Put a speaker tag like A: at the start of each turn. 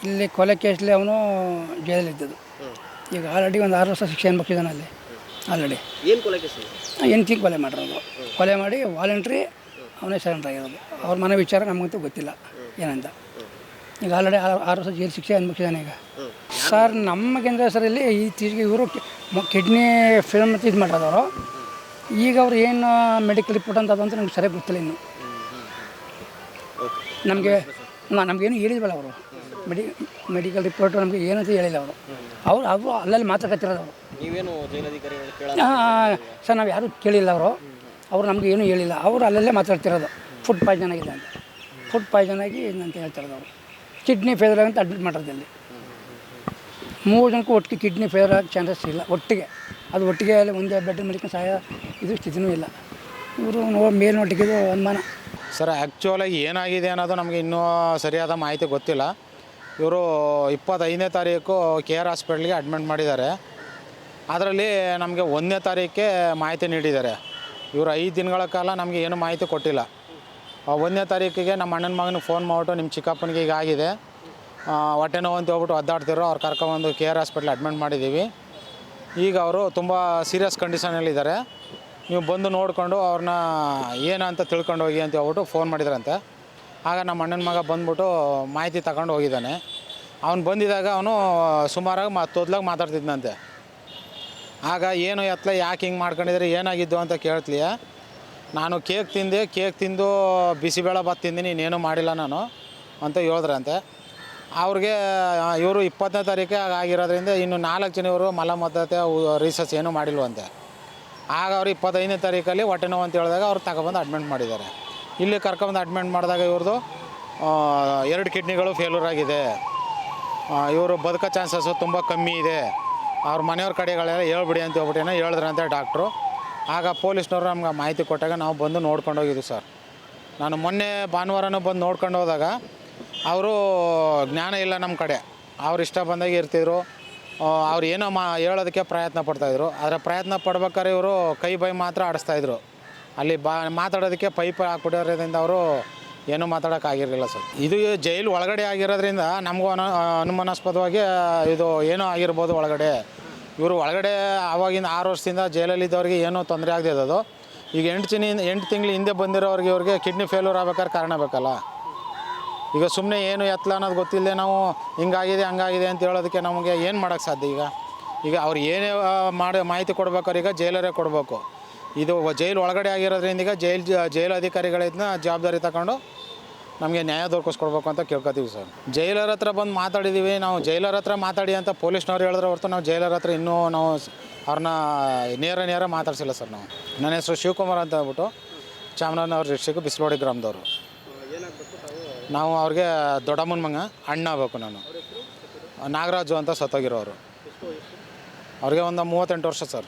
A: ಇಲ್ಲಿ ಕೊಲೆ ಕೇಸಲ್ಲಿ ಅವನು ಜೈಲಲ್ಲಿದ್ದದ್ದು. ಈಗ ಆಲ್ರೆಡಿ ಒಂದು 6 ವರ್ಷ ಶಿಕ್ಷೆ ಅನುಭವಿಸಿದ್ದಾನೆ ಅಲ್ಲಿ ಆಲ್ರೆಡಿ.
B: ಏನು ಕೊಲೆ ಕೇಸು?
A: ಹೆಂಡ್ತಿಗೆ ಕೊಲೆ ಮಾಡಿರೋದು. ಕೊಲೆ ಮಾಡಿ ವಾಲಂಟ್ರಿ ಅವನೇ ಸರೆಂಡರ್ ಆಗಿರೋದು. ಅವ್ರ ಮನೆ ವಿಚಾರ ನಮಗಂತೂ ಗೊತ್ತಿಲ್ಲ ಏನಂತ. ಈಗ ಆಲ್ರೆಡಿ 6 ವರ್ಷ ಜೈಲು ಶಿಕ್ಷೆ ಅನುಭವಿಸಿದ್ದಾನೆ ಈಗ. ಸರ್ ನಮಗೆಂದರೆ ಸರ್ ಇಲ್ಲಿ ಇತ್ತೀಚೆಗೆ ಇವರು ಕಿಡ್ನಿ ಫಿಲ್ಮ್ ಇದು ಮಾಡಿರೋದವರು. ಈಗ ಅವ್ರು ಏನು ಮೆಡಿಕಲ್ ರಿಪೋರ್ಟ್ ಅಂತ ಅದಂತ ನಮ್ಗೆ ಸರಿಯಾಗಿ ಗೊತ್ತಿಲ್ಲ ಇನ್ನು. ನಮಗೇನು ಹೇಳಿಲ್ವಲ್ಲ ಅವರು. ಮೆಡಿಕಲ್ ರಿಪೋರ್ಟ್ ನಮಗೆ ಏನಂತ ಹೇಳಿಲ್ಲ ಅವರು ಅಲ್ಲಲ್ಲಿ ಮಾತಾಡ್ತಿರೋದು ಅವರು.
B: ನೀವೇನು ಜೈಲಧಿಕಾರಿಗಳು
A: ಸರ್ ನಾವು ಯಾರೂ ಕೇಳಿಲ್ಲ ಅವರು ನಮಗೆ ಏನೂ ಹೇಳಿಲ್ಲ. ಅವರು ಅಲ್ಲಲ್ಲೇ ಮಾತಾಡ್ತಿರೋದು ಫುಡ್ ಪಾಯ್ಸನ್ ಆಗಿದೆ ಅಂತ. ಫುಡ್ ಪಾಯ್ಸನ್ ಆಗಿ ಅಂತ ಹೇಳ್ತಿರೋದು ಅವರು. ಕಿಡ್ನಿ ಫೇಲ್ಯೂರ್ ಅಂತ ಅಡ್ಮಿಟ್ ಮಾಡೋದು ಇಲ್ಲಿ 3 ಜನಕ್ಕೂ ಒಟ್ಟಿಗೆ ಕಿಡ್ನಿ ಫೇಲ್ಯೂರ್ ಆಗೋ ಚಾನ್ಸಸ್ ಇಲ್ಲ. ಒಟ್ಟಿಗೆ ಅಲ್ಲಿ ಒಂದೇ ಬೆಡ್ ಮೆಡಿಕಲ್ ಸಹಾಯ ಇದು ಸ್ಥಿತಿನೂ ಇಲ್ಲ. ಇವರು ಮೇಲ್ನೋಟಿಗೆ ಇದು ಅನುಮಾನ.
C: ಸರ್ ಆ್ಯಕ್ಚುಲಾಗಿ ಏನಾಗಿದೆ ಅನ್ನೋದು ನಮಗೆ ಇನ್ನೂ ಸರಿಯಾದ ಮಾಹಿತಿ ಗೊತ್ತಿಲ್ಲ. ಇವರು 25ನೇ ತಾರೀಕು KR ಹಾಸ್ಪಿಟ್ಲಿಗೆ ಅಡ್ಮಿಟ್ ಮಾಡಿದ್ದಾರೆ. ಅದರಲ್ಲಿ ನಮಗೆ 1ನೇ ತಾರೀಕೆ ಮಾಹಿತಿ ನೀಡಿದ್ದಾರೆ. ಇವರು 5 ದಿನಗಳ ಕಾಲ ನಮಗೆ ಏನು ಮಾಹಿತಿ ಕೊಟ್ಟಿಲ್ಲ. 1ನೇ ತಾರೀಕಿಗೆ ನಮ್ಮ ಅಣ್ಣನ ಮಗನಿಗೆ ಫೋನ್ ಮಾಡಿಬಿಟ್ಟು ನಿಮ್ಮ ಚಿಕ್ಕಪ್ಪನಿಗೆ ಈಗ ಆಗಿದೆ, ಹೊಟ್ಟೆ ನೋವು ಅಂತ ಹೋಗ್ಬಿಟ್ಟು ಒದ್ದಾಡ್ತಿರೋ, ಅವ್ರು ಕರ್ಕೊಂಬಂದು KR ಹಾಸ್ಪಿಟ್ಲ್ ಅಡ್ಮಿಟ್ ಮಾಡಿದ್ದೀವಿ. ಈಗ ಅವರು ತುಂಬ ಸೀರಿಯಸ್ ಕಂಡೀಷನಲ್ಲಿದ್ದಾರೆ, ನೀವು ಬಂದು ನೋಡಿಕೊಂಡು ಅವ್ರನ್ನ ಏನಂತ ತಿಳ್ಕೊಂಡು ಹೋಗಿ ಅಂತ ಹೇಳ್ಬಿಟ್ಟು ಫೋನ್ ಮಾಡಿದ್ರಂತೆ. ಆಗ ನಮ್ಮ ಅಣ್ಣನ ಮಗ ಬಂದ್ಬಿಟ್ಟು ಮಾಹಿತಿ ತಗೊಂಡು ಹೋಗಿದ್ದಾನೆ. ಅವ್ನು ಬಂದಿದ್ದಾಗ ಅವನು ಸುಮಾರಾಗಿ ತೊದಲಾಗಿ ಮಾತಾಡ್ತಿದ್ದಂತೆ. ಆಗ ಏನು ಎತ್ತಲ ಯಾಕೆ ಹಿಂಗೆ ಮಾಡ್ಕೊಂಡಿದ್ರೆ ಏನಾಗಿದ್ದು ಅಂತ ಕೇಳ್ತೀಯ. ನಾನು ಕೇಕ್ ತಿಂದು ಬಿಸಿಬೇಳೆಭಾತ್ ತಿಂದಿನಿ, ಇನ್ನೇನು ಮಾಡಿಲ್ಲ ನಾನು ಅಂತ ಹೇಳಿದ್ರಂತೆ. ಅವ್ರಿಗೆ ಇವರು 20ನೇ ತಾರೀಕೆ ಆಗಿರೋದ್ರಿಂದ ಇನ್ನು 4 ಜನ ಇವರು ಮಲಬದ್ಧತೆ ರಿಸರ್ಚ್ ಏನೂ ಮಾಡಿಲ್ವಂತೆ. ಆಗ ಅವರು 25ನೇ ತಾರೀಕಲ್ಲಿ ಹೊಟ್ಟೆ ನೋವು ಅಂತ ಹೇಳಿದಾಗ ಅವ್ರು ತಗೊಬಂದು ಅಡ್ಮಿಟ್ ಮಾಡಿದ್ದಾರೆ. ಇಲ್ಲಿ ಕರ್ಕೊಂಬಂದು ಅಡ್ಮಿಟ್ ಮಾಡಿದಾಗ ಇವ್ರದ್ದು 2 ಕಿಡ್ನಿಗಳು ಫೇಲ್ಯೂರ್ ಆಗಿದೆ, ಇವರು ಬದುಕೋ ಚಾನ್ಸಸ್ಸು ತುಂಬ ಕಮ್ಮಿ ಇದೆ, ಅವ್ರ ಮನೆಯವ್ರ ಕಡೆಗಳೆಲ್ಲ ಹೇಳ್ಬಿಡಿ ಅಂತ ಹೇಳ್ಬಿಟ್ಟು ಹೇಳಿದ್ರಂತೆ ಡಾಕ್ಟ್ರು. ಆಗ ಪೊಲೀಸ್ನವರು ನಮ್ಗೆ ಮಾಹಿತಿ ಕೊಟ್ಟಾಗ ನಾವು ಬಂದು ನೋಡ್ಕೊಂಡು ಹೋಗಿದ್ವಿ ಸರ್. ನಾನು ಮೊನ್ನೆ ಭಾನುವಾರನೂ ಬಂದು ನೋಡ್ಕೊಂಡು ಹೋದಾಗ ಅವರು ಜ್ಞಾನ ಇಲ್ಲ ನಮ್ಮ ಕಡೆ, ಅವ್ರು ಇಷ್ಟ ಬಂದಾಗ ಇರ್ತಿದ್ರು. ಅವ್ರು ಏನೋ ಹೇಳೋದಕ್ಕೆ ಪ್ರಯತ್ನ ಪಡ್ತಾಯಿದ್ರು. ಆದರೆ ಪ್ರಯತ್ನ ಪಡ್ಬೇಕಾದ್ರೆ ಇವರು ಕೈ ಬೈ ಮಾತ್ರ ಆಡಿಸ್ತಾಯಿದ್ರು. ಅಲ್ಲಿ ಮಾತಾಡೋದಕ್ಕೆ ಪೈಪ್ ಹಾಕ್ಬಿಟ್ಟಿರೋದ್ರಿಂದ ಅವರು ಏನೂ ಮಾತಾಡೋಕ್ಕಾಗಿರಲಿಲ್ಲ ಸರ್. ಇದು ಜೈಲು ಒಳಗಡೆ ಆಗಿರೋದ್ರಿಂದ ನಮಗೂ ಅನುಮಾನಾಸ್ಪದವಾಗಿ ಇದು ಏನೋ ಆಗಿರ್ಬೋದು ಒಳಗಡೆ. ಇವರು ಒಳಗಡೆ ಆವಾಗಿಂದ 6 ವರ್ಷದಿಂದ ಜೈಲಲ್ಲಿದ್ದವ್ರಿಗೆ ಏನೂ ತೊಂದರೆ ಆಗದಿರೋದು. ಈಗ 8 ತಿಂಗಳು ಹಿಂದೆ ಬಂದಿರೋರಿಗೆ ಇವ್ರಿಗೆ ಕಿಡ್ನಿ ಫೇಲ್ಯೂರ್ ಆಗ್ಬೇಕಾದ್ರೆ ಕಾರಣ ಬೇಕಲ್ಲ. ಈಗ ಸುಮ್ಮನೆ ಏನು ಎತ್ತಲ ಅನ್ನೋದು ಗೊತ್ತಿಲ್ಲದೆ ನಾವು ಹಿಂಗಾಗಿದೆ ಹಂಗಾಗಿದೆ ಅಂತ ಹೇಳೋದಕ್ಕೆ ನಮಗೆ ಏನು ಮಾಡೋಕ್ಕೆ ಸಾಧ್ಯ. ಈಗ ಅವ್ರು ಏನೇ ಮಾಹಿತಿ ಕೊಡ್ಬೇಕಾದ್ರೆ ಈಗ ಜೈಲರೇ ಕೊಡಬೇಕು. ಇದು ಜೈಲು ಒಳಗಡೆ ಆಗಿರೋದ್ರಿಂದ ಈಗ ಜೈಲು ಅಧಿಕಾರಿಗಳಿಂದ ಜವಾಬ್ದಾರಿ ತಗೊಂಡು ನಮಗೆ ನ್ಯಾಯ ದೊರಕಿಸ್ಕೊಡ್ಬೇಕು ಅಂತ ಕೇಳ್ಕೊತೀವಿ ಸರ್. ಜೈಲರ್ ಹತ್ರ ಬಂದು ಮಾತಾಡಿದ್ದೀವಿ ನಾವು. ಜೈಲರ್ ಹತ್ರ ಮಾತಾಡಿ ಅಂತ ಪೊಲೀಸ್ನವ್ರು ಹೇಳಿದ್ರೆ ಹೊರತು ನಾವು ಜೈಲರ್ ಹತ್ರ ಇನ್ನೂ ನಾವು ಅವ್ರನ್ನ ನೇರ ಮಾತಾಡ್ಸಿಲ್ಲ ಸರ್. ನನ್ನ ಹೆಸರು ಶಿವಕುಮಾರ್ ಅಂತ ಹೇಳ್ಬಿಟ್ಟು ಚಾಮರಾಜನಗರ ಡಿಸ್ಟ್ರಿಕ್ಕು ಬಿಸಿಲೋಡಿ ಗ್ರಾಮದವರು. ನಾವು ಅವ್ರಿಗೆ ದೊಡ್ಡಮ್ಮನ ಮಗ ಅಣ್ಣ ಆಗಬೇಕು. ನಾನು ನಾಗರಾಜು ಅಂತ ಸತ್ತೋಗಿರೋರು. ಅವ್ರಿಗೆ ಒಂದು 38 ವರ್ಷ ಸರ್.